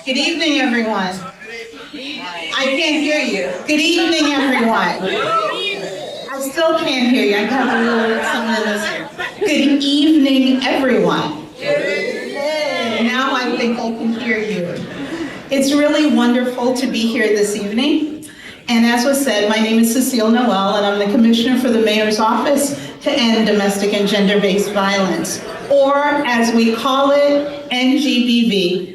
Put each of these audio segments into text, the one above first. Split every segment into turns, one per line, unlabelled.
Good evening, everyone. I can't hear you. Good evening, everyone. I still can't hear you. I have a little something in this here. Good evening, everyone. Now I think I can hear you. It's really wonderful to be here this evening. And as was said, my name is Cecile Noel, and I'm the Commissioner for the Mayor's Office to End Domestic and Gender-Based Violence, or as we call it, ENDGBV.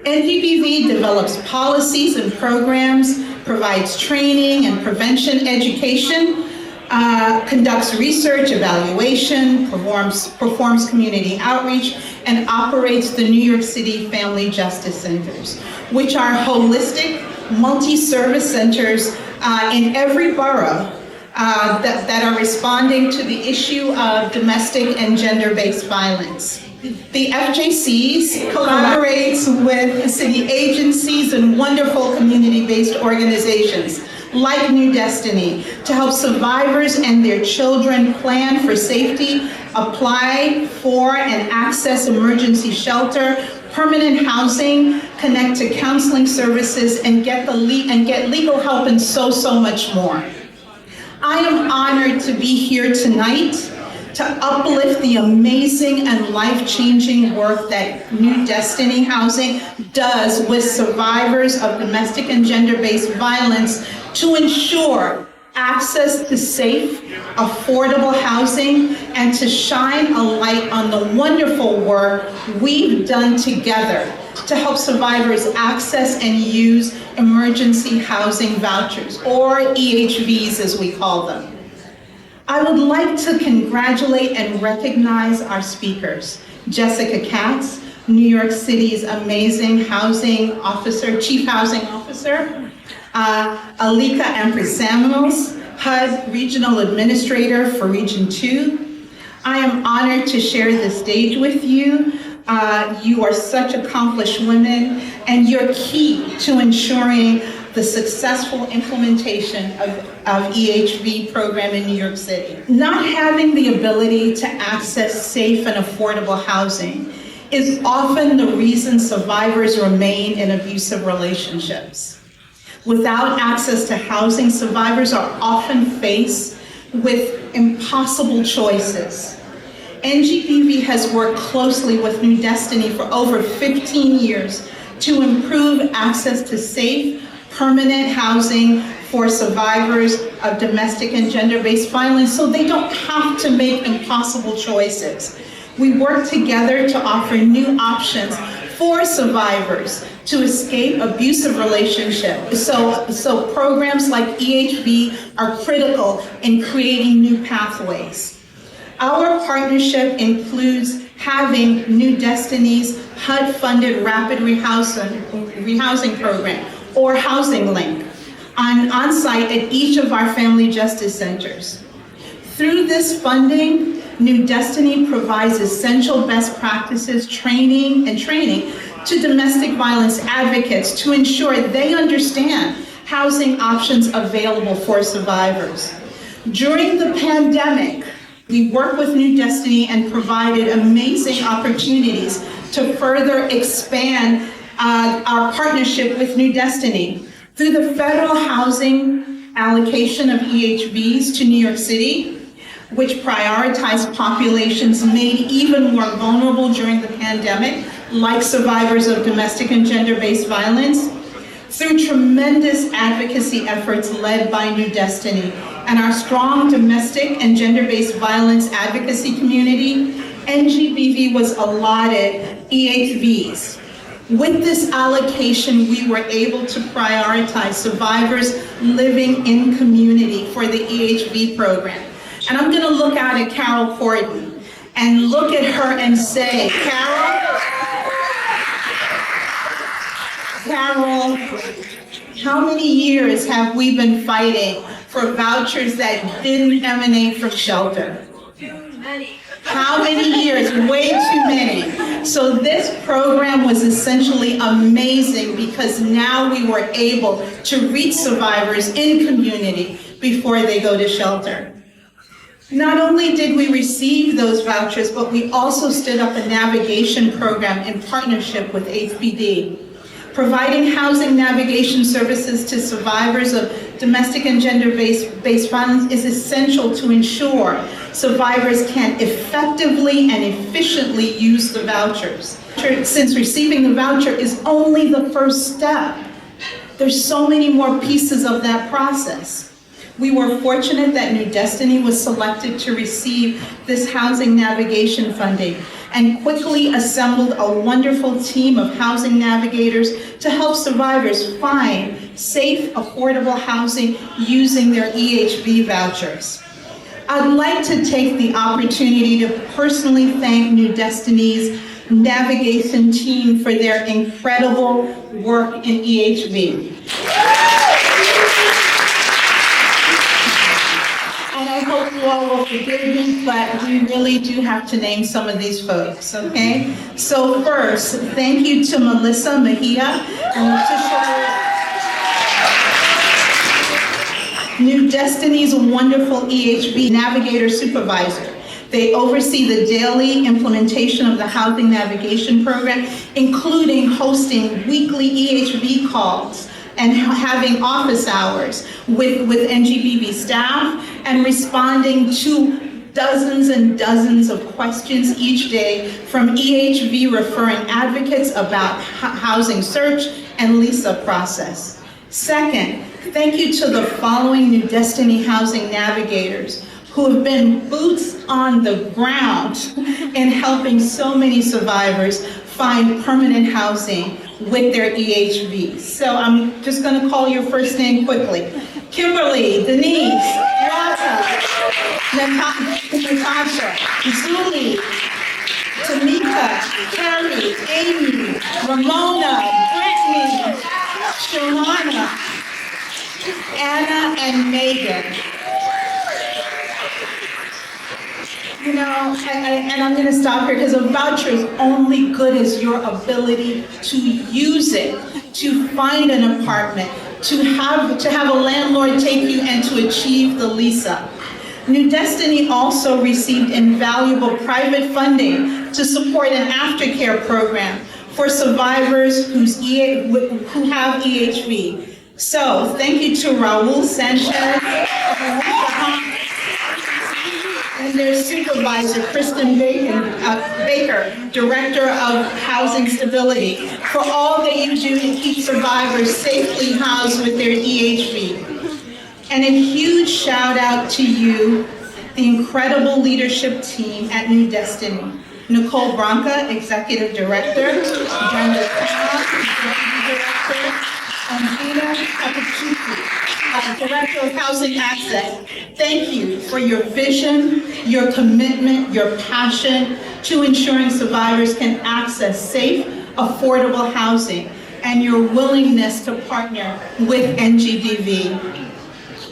ENDGBV develops policies and programs, provides training and prevention education, conducts research, evaluation, performs community outreach, and operates the New York City Family Justice Centers, which are holistic, multi-service centers in every borough that are responding to the issue of domestic and gender-based violence. The FJCs collaborates with city agencies and wonderful community-based organizations like New Destiny to help survivors and their children plan for safety, apply for and access emergency shelter, permanent housing, connect to counseling services, and get legal help, and so much more. I am honored to be here tonight to uplift the amazing and life-changing work that New Destiny Housing does with survivors of domestic and gender-based violence to ensure access to safe, affordable housing, and to shine a light on the wonderful work we've done together to help survivors access and use emergency housing vouchers, or EHVs as we call them. I would like to congratulate and recognize our speakers, Jessica Katz, New York City's amazing housing officer, chief housing officer, Alika Amprisamuels, HUD Regional Administrator for Region 2. I am honored to share the stage with you. You are such accomplished women, and you're key to ensuring the successful implementation of EHV program in New York City. Not having the ability to access safe and affordable housing is often the reason survivors remain in abusive relationships. Without access to housing, survivors are often faced with impossible choices. NGBV has worked closely with New Destiny for over 15 years to improve access to safe, permanent housing for survivors of domestic and gender-based violence so they don't have to make impossible choices. We work together to offer new options for survivors to escape abusive relationships. So programs like EHV are critical in creating new pathways. Our partnership includes having New Destiny's HUD-funded rapid rehousing program, or Housing Link, on-site at each of our family justice centers. Through this funding, New Destiny provides essential best practices, training to domestic violence advocates to ensure they understand housing options available for survivors. During the pandemic, we worked with New Destiny and provided amazing opportunities to further expand our partnership with New Destiny through the federal housing allocation of EHVs to New York City, which prioritized populations made even more vulnerable during the pandemic, like survivors of domestic and gender-based violence, through tremendous advocacy efforts led by New Destiny and our strong domestic and gender-based violence advocacy community, NGBV was allotted EHVs. With this allocation, we were able to prioritize survivors living in community for the EHV program. And I'm gonna look out at Carol Corden and look at her and say, Carol, how many years have we been fighting for vouchers that didn't emanate from shelter? Too many. How many years? Way too many. So this program was essentially amazing because now we were able to reach survivors in community before they go to shelter. Not only did we receive those vouchers, but we also stood up a navigation program in partnership with HPD. Providing housing navigation services to survivors of domestic and gender-based violence is essential to ensure survivors can effectively and efficiently use the vouchers. Since receiving the voucher is only the first step, there's so many more pieces of that process. We were fortunate that New Destiny was selected to receive this housing navigation funding and quickly assembled a wonderful team of housing navigators to help survivors find safe, affordable housing using their EHV vouchers. I'd like to take the opportunity to personally thank New Destiny's navigation team for their incredible work in EHV. And I hope you all will forgive me, but we really do have to name some of these folks, okay? So first, thank you to Melissa Mejia and New Destiny's wonderful EHV Navigator Supervisor. They oversee the daily implementation of the Housing Navigation Program, including hosting weekly EHV calls and having office hours with NGBV staff and responding to dozens and dozens of questions each day from EHV referring advocates about housing search and LISA process. Second, thank you to the following New Destiny housing navigators who have been boots on the ground in helping so many survivors find permanent housing with their EHVs. So I'm just going to call your first name quickly. Kimberly, Denise, Rata, Natasha, Julie, Tamika, Carrie, Amy, Ramona, Brittany, Shona, Anna, and Megan. You know, and I'm going to stop here because a voucher is only good as your ability to use it, to find an apartment, to have a landlord take you and to achieve the LISA. New Destiny also received invaluable private funding to support an aftercare program for survivors who have EHV. So thank you to Raul Sanchez and their supervisor, Kristen Baker, Director of Housing Stability, for all that you do to keep survivors safely housed with their EHV. And a huge shout out to you, the incredible leadership team at New Destiny. Nicole Branca, Executive Director, Brenda Executive Director, and Gina Capucci, Director of Housing Access. Thank you for your vision, your commitment, your passion to ensuring survivors can access safe, affordable housing, and your willingness to partner with NGBV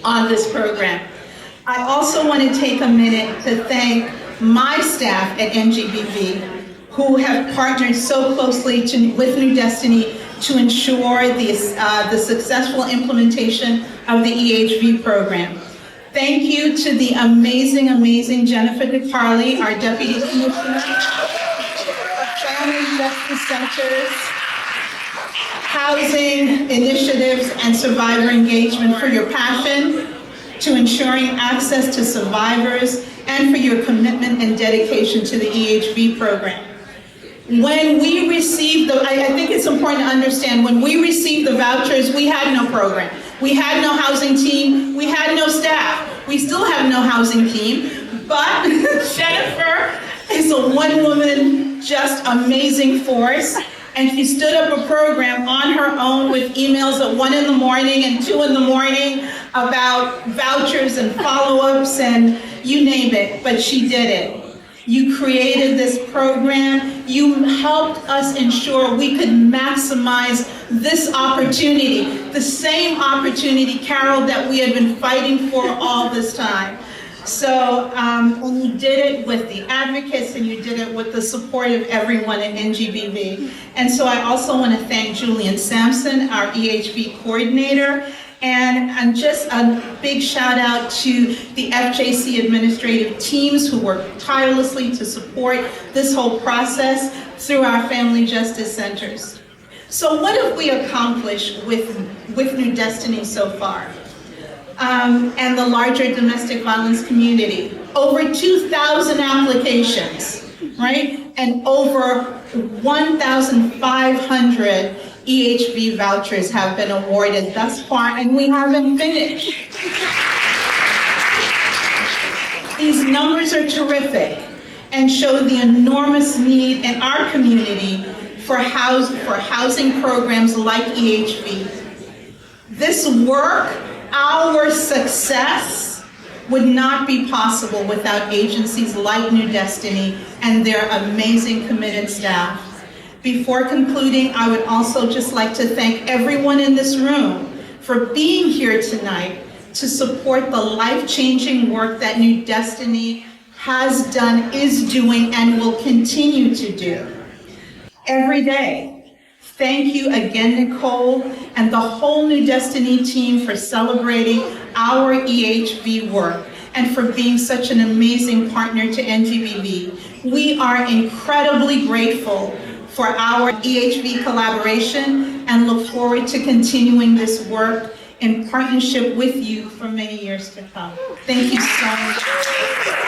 on this program. I also want to take a minute to thank my staff at NGBV who have partnered so closely with New Destiny to ensure the successful implementation of the EHV program. Thank you to the amazing, amazing Jennifer DeCarli, our Deputy Commissioner of Family Justice Centers, Housing Initiatives, and Survivor Engagement for your passion to ensuring access to survivors and for your commitment and dedication to the EHV program. When we received I think it's important to understand, when we received the vouchers, we had no program. We had no housing team. We had no staff. We still have no housing team, but Jennifer is a one-woman, just amazing force. And she stood up a program on her own with emails at 1 in the morning and 2 in the morning about vouchers and follow-ups and you name it, but she did it. You created this program. You helped us ensure we could maximize this opportunity, the same opportunity, Carol, that we had been fighting for all this time. So and you did it with the advocates and you did it with the support of everyone at NGBV. And so I also want to thank Julian Sampson, our EHV coordinator, And just a big shout out to the FJC administrative teams who work tirelessly to support this whole process through our family justice centers. So what have we accomplished with New Destiny so far? And the larger domestic violence community? Over 2,000 applications, right? And over 1,500 EHV vouchers have been awarded thus far, and we haven't finished. These numbers are terrific and show the enormous need in our community for housing programs like EHV. This work, our success, would not be possible without agencies like New Destiny and their amazing committed staff. Before concluding, I would also just like to thank everyone in this room for being here tonight to support the life-changing work that New Destiny has done, is doing, and will continue to do every day. Thank you again, Nicole, and the whole New Destiny team for celebrating our EHV work and for being such an amazing partner to ENDGBV. We are incredibly grateful for our EHV collaboration and look forward to continuing this work in partnership with you for many years to come. Thank you so much.